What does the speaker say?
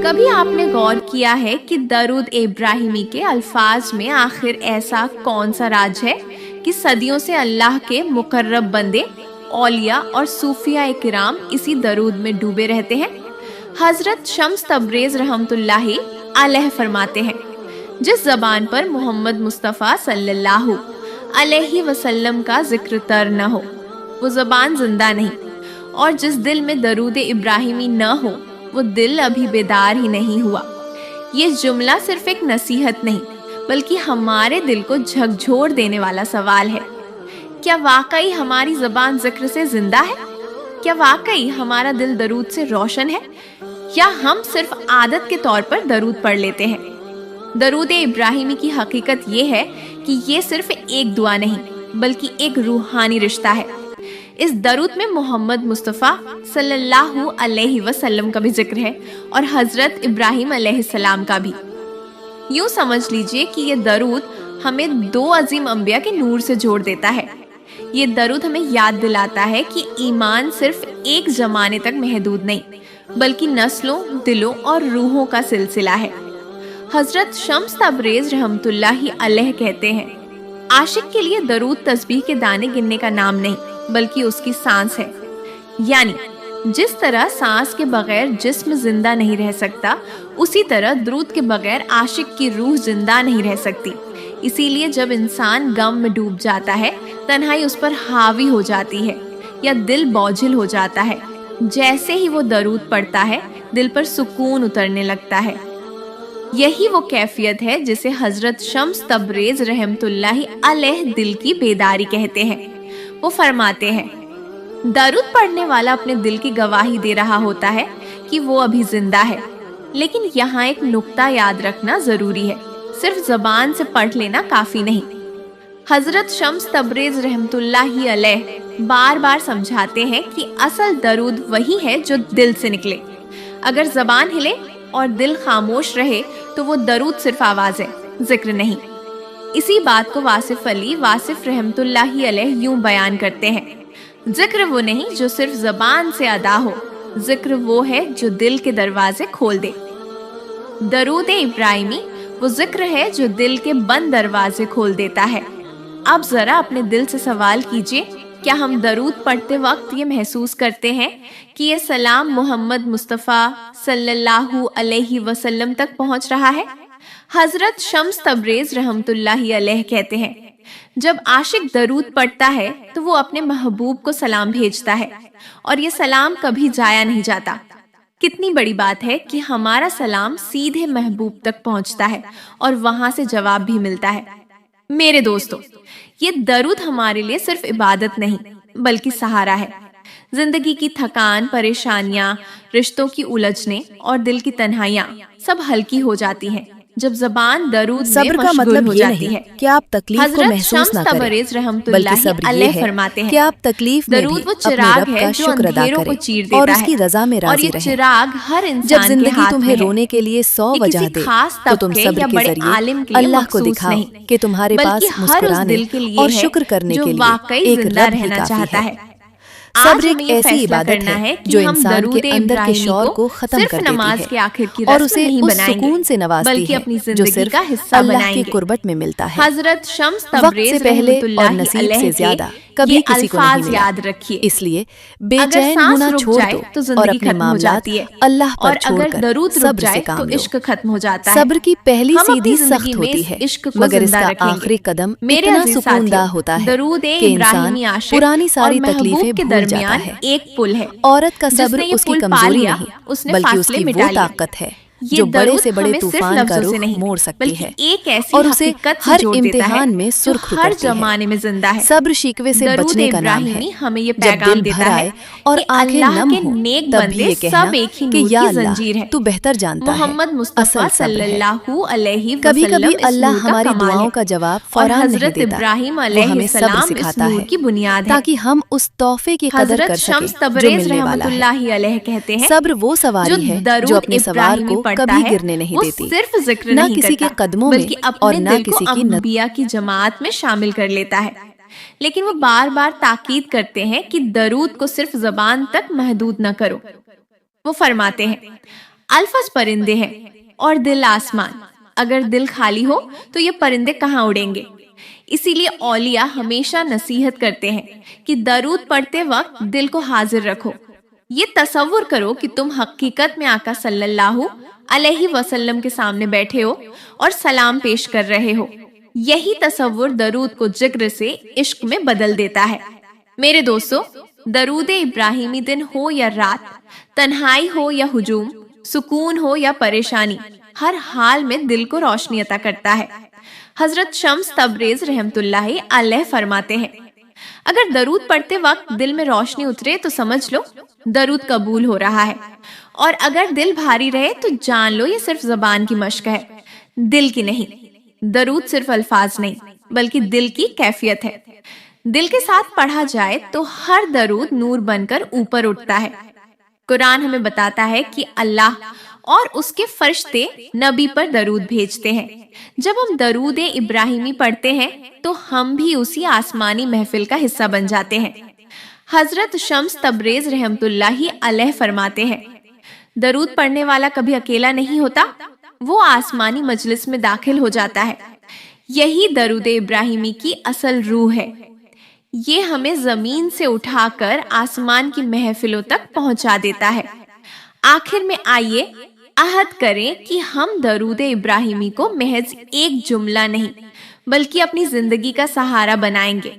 کبھی آپ نے غور کیا ہے کہ درود ابراہیمی کے الفاظ میں آخر ایسا کون سا راز ہے کہ صدیوں سے اللہ کے مقرب بندے، اولیاء اور صوفیاء کرام اسی درود میں ڈوبے رہتے ہیں؟ حضرت شمس تبریز رحمۃ اللہ علیہ فرماتے ہیں، جس زبان پر محمد مصطفیٰ صلی اللہ علیہ وسلم کا ذکر تر نہ ہو وہ زبان زندہ نہیں، اور جس دل میں درود ابراہیمی نہ ہو وہ دل ابھی بیدار ہی نہیں ہوا۔ یہ جملہ صرف ایک نصیحت نہیں بلکہ ہمارے دل کو جھکجھوڑ دینے والا سوال ہے۔ کیا واقعی ہماری زبان ذکر سے زندہ ہے؟ کیا واقعی ہمارا دل درود سے روشن ہے؟ یا ہم صرف عادت کے طور پر درود پڑھ لیتے ہیں؟ درود ابراہیمی کی حقیقت یہ ہے کہ یہ صرف ایک دعا نہیں بلکہ ایک روحانی رشتہ ہے۔ اس درود میں محمد مصطفیٰ صلی اللہ علیہ وسلم کا بھی ذکر ہے اور حضرت ابراہیم علیہ السلام کا بھی۔ یوں سمجھ لیجئے کہ یہ درود ہمیں دو عظیم انبیاء کے نور سے جوڑ دیتا ہے۔ یہ درود ہمیں یاد دلاتا ہے کہ ایمان صرف ایک زمانے تک محدود نہیں بلکہ نسلوں، دلوں اور روحوں کا سلسلہ ہے۔ حضرت شمس تبریز رحمۃ اللہ علیہ کہتے ہیں، عاشق کے لیے درود تسبیح کے دانے گننے کا نام نہیں بلکہ اس کی سانس ہے۔ یعنی جس طرح سانس کے بغیر جسم زندہ نہیں رہ سکتا، اسی طرح درود کے بغیر عاشق کی روح زندہ نہیں رہ سکتی۔ اسی لیے جب انسان غم میں ڈوب جاتا ہے، تنہائی اس پر حاوی ہو جاتی ہے یا دل بوجھل ہو جاتا ہے، جیسے ہی وہ درود پڑھتا ہے دل پر سکون اترنے لگتا ہے۔ یہی وہ کیفیت ہے جسے حضرت شمس تبریز رحمۃ اللہ علیہ دل کی بیداری کہتے ہیں۔ وہ فرماتے ہیں، درود پڑھنے والا اپنے دل کی گواہی دے رہا ہوتا ہے کہ وہ ابھی زندہ ہے، لیکن یہاں ایک نقطہ یاد رکھنا ضروری ہے، صرف زبان سے پڑھ لینا کافی نہیں۔ حضرت شمس تبریز رحمۃ اللہ علیہ بار بار سمجھاتے ہیں کہ اصل درود وہی ہے جو دل سے نکلے۔ اگر زبان ہلے اور دل خاموش رہے تو وہ درود صرف آواز ہے، ذکر نہیں۔ اسی بات کو واصف علی واصف رحمۃ اللہ علیہ یوں بیان کرتے ہیں، ذکر وہ نہیں جو صرف زبان سے ادا ہو، ذکر وہ ہے جو دل کے دروازے کھول دے۔ درود ابراہیمی وہ ذکر ہے جو دل کے بند دروازے کھول دیتا ہے۔ اب ذرا اپنے دل سے سوال کیجئے، کیا ہم درود پڑھتے وقت یہ محسوس کرتے ہیں کہ یہ سلام محمد مصطفیٰ صلی اللہ علیہ وسلم تک پہنچ رہا ہے؟ حضرت شمس تبریز رحمۃ اللہ علیہ کہتے ہیں، جب عاشق درود پڑھتا ہے تو وہ اپنے محبوب کو سلام بھیجتا ہے اور یہ سلام کبھی ضائع نہیں جاتا۔ کتنی بڑی بات ہے کہ ہمارا سلام سیدھے محبوب تک پہنچتا ہے اور وہاں سے جواب بھی ملتا ہے۔ میرے دوستو، یہ درود ہمارے لیے صرف عبادت نہیں بلکہ سہارا ہے۔ زندگی کی تھکان، پریشانیاں، رشتوں کی الجھنیں اور دل کی تنہائیاں سب ہلکی ہو جاتی ہیں جب زبان درود میں مشغول ہو جاتی ہے۔ کہ آپ تکلیف کو محسوس نہ کریں، بلکہ صبر یہ ہے کہ آپ تکلیف میں بھی اپنے رب کا شکر ادا کریں اور اس کی رضا میں راضی رہیں۔ جب زندگی تمہیں رونے کے لیے 100 وجہ دے تو تم صبر کے ذریعے اللہ کو دکھاؤ کہ تمہارے پاس مسکرانے اور شکر کرنے کے لیے ایک رب ہی کافی ہے۔ صبر ایک ایسی عبادت ہے جو انسان کے اندر کے شور کو ختم کر دیتی ہے اور اسے اس سکون سے نوازتی ہے جو صرف اللہ کی قربت میں ملتا ہے۔ وقت سے پہلے اور نصیب سے زیادہ کبھی کسی کو نہیں ملا، اس لیے بے چین ہونا چھوڑ دو اور اپنے معاملات اللہ پر چھوڑ کر صبر سے کام لو۔ صبر کی پہلی سیدھی سخت ہوتی ہے مگر اس کا آخری قدم اتنا سکون دہ ہوتا ہے کہ انسان پرانی ساری تکلیفیں بھول جاتا ہے۔ ایک پل ہے، عورت کا صبر اس کی کمزوری نہیں بلکہ اس کی وہ طاقت ہے جو بڑے سے بڑے طوفان کا رخ موڑ سکتی ہے اور اسے ہر امتحان میں سرخ کرتی ہے۔ صبر شکوے سے بچنے کا نام ہے۔ جب دل بھر آئے اور آنکھیں نم ہوں تب بھی یہ کہنا کہ یا اللہ تو بہتر جانتا ہے، اصل صبر ہے۔ کبھی کبھی اللہ ہماری دعاؤں کا جواب فوراً نہیں دیتا، وہ ہمیں صبر سکھاتا ہے تاکہ ہم اس تحفے کی قدر کر سکیں جو ملنے والا ہے۔ صبر وہ سواری ہے جو اپنے سوار کو کبھی گرنے نہیں دیتی، صرف ذکر نہ نہیں کسی کے کرتا قدموں میں بلکہ اور اپنے نہ دل کو کسی کی انبیاء کی جماعت میں شامل کر لیتا ہے۔ لیکن وہ بار بار تاکید کرتے ہیں کہ درود کو صرف زبان تک محدود نہ کرو۔ وہ فرماتے ہیں الفاظ پرندے ہیں اور دل آسمان، اگر دل خالی ہو تو یہ پرندے کہاں اڑیں گے؟ اسی لیے اولیاء ہمیشہ نصیحت کرتے ہیں کہ درود پڑھتے وقت دل کو حاضر رکھو۔ یہ تصور کرو کہ تم حقیقت میں آقا صلی اللہ علیہ وسلم کے سامنے بیٹھے ہو اور سلام پیش کر رہے ہو۔ یہی تصور درود کو جگر سے عشق میں بدل دیتا ہے۔ میرے دوستو، درود ابراہیمی دن ہو یا رات، تنہائی ہو یا ہجوم، سکون ہو یا پریشانی، ہر حال میں دل کو روشنی عطا کرتا ہے۔ حضرت شمس تبریز رحمت اللہ علیہ فرماتے ہیں اگر درود پڑھتے وقت دل میں روشنی اترے تو سمجھ لو درود قبول ہو رہا ہے، اور اگر دل بھاری رہے تو جان لو یہ صرف زبان کی مشق ہے، دل کی نہیں۔ درود صرف الفاظ نہیں بلکہ دل کی کیفیت ہے۔ دل کے ساتھ پڑھا جائے تو ہر درود نور بن کر اوپر اٹھتا ہے۔ قرآن ہمیں بتاتا ہے کہ اللہ اور اس کے فرشتے نبی پر درود بھیجتے ہیں۔ جب ہم درود ابراہیمی پڑھتے ہیں تو ہم بھی اسی آسمانی محفل کا حصہ بن جاتے ہیں۔ حضرت شمس تبریز رحمت اللہ علیہ فرماتے ہیں درود پڑھنے والا کبھی اکیلا نہیں ہوتا، وہ آسمانی مجلس میں داخل ہو جاتا ہے۔ یہی درود ابراہیمی کی اصل روح ہے۔ یہ ہمیں زمین سے اٹھا کر آسمان کی محفلوں تک پہنچا دیتا ہے۔ آخر میں آئیے عہد کریں کہ ہم درود ابراہیمی کو محض ایک جملہ نہیں بلکہ اپنی زندگی کا سہارا بنائیں گے۔